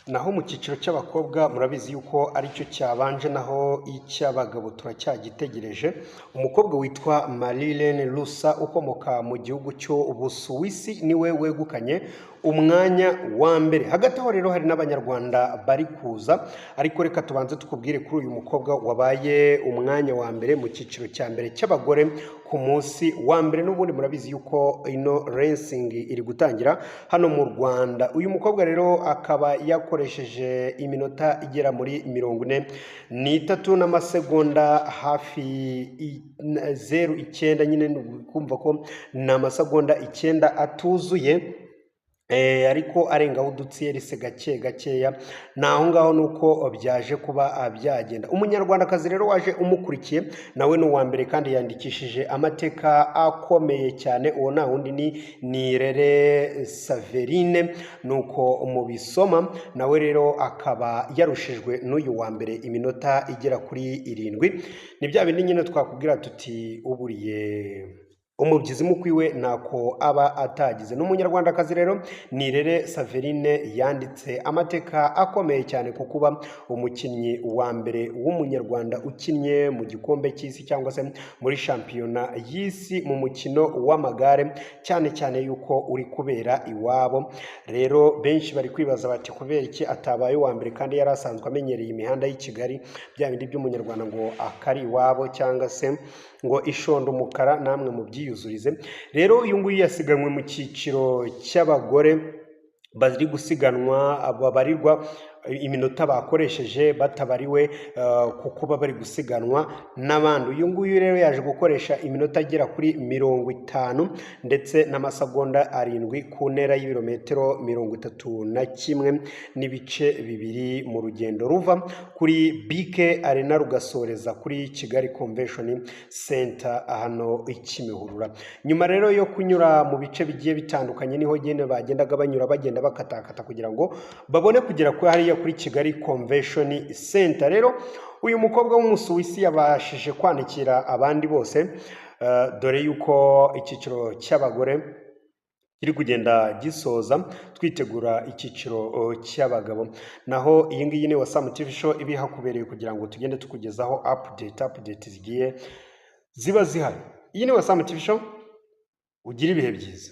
Naho mu cyiciro cy'abakobwa murabizi yuko aricyo cyabanje, naho icy'abagabo turacyagitegereje. Umukobwa witwa Marilene Lusa ukomoka mu gihugu cy'Ubusuwisi niwe wegukanye umwanya wa mbere. Hagati aho rero hari n'abanyarwanda bari kuza, ariko reka tubanze tukubwire kuri uyu mukobwa wabaye umwanya wa mbere mu cyiciro cya mbere cy'abagore ku munsi wa mbere. N'ubundi murabizi yuko ino racing iri gutangira hano mu Rwanda. Uyu mukobwa rero akaba yakoresheje iminota igera muri 43 n'amasegonda hafi 09, nyine kumva ko ni amasegonda 9 atuzuye, ariko arengaho udutsiyerisi gake gakeya. Naho ngaho nuko byaje kuba byagenda. Umunyarwandakazi rero waje umukurikiye nawe ni uwa mbere kandi yandikishije amateka akomeye cyane. Uwo nta wundi ni Nirere Saverine, nuko mubisoma. Nawe rero akaba yarushijwe n'uyu wa mbere iminota igera kuri 7. Ni bya bindi nyine twakubwira tuti uburiye umubyizi mukwiwe ntako aba atagize. N'umunyarwandakazi rero Nirere Saverine yanditse amateka akomeye cyane ku kuba umukinnyi wa mbere w'umunyarwanda ukinnye mu gikombe cy'isi cyangwa se muri shampiyona y'isi mu mukino w'amagare, cyane cyane yuko uri kubera iwabo. Rero benshi bari kwibaza bati kubera iki atabaye uwa mbere kandi yari asanzwe amenyereye imihanda y'i Kigali, bya bindi by'umunyarwanda ngo akari iwabo cyangwa se ngo ishondo umukara, namwe mu byiyuzurize. Rero uyu nguyu yasiganwe mu cyiciro cy'abagore bari gusiganwa, babarirwa iminota bakoresheje batabariwe kuko bari gusiganwa n'abandi. Uyu nguyu rero yaje gukoresha iminota agera kuri 50 ndetse n'amasegonda 7 ku ntera y'ibirometero 31 n'ibice 2 mu rugendo ruva kuri BK Arena rugasoreza kuri Kigali Convention Center hano i Kimihurura. Nyuma rero yo kunyura mu bice bigiye bitandukanye, niho gene bagendaga banyura bagenda bakatakata kugira ngo babone kugera kuri hariya kuri Kigali Convention Center. Rero uyu mukobwa w'Umusuwisi yabashije kwanikira abandi bose, dore yuko icyiciro cy'abagore kiri kugenda gisoza twitegura icyiciro cy'abagabo. Naho iyi ngiyi ni Wasam TV show ibihakubereye kugira ngo tugende tukugezaho update zigiye ziba zihari. Iyi ni Wasam TV show, ugira ibihe byiza.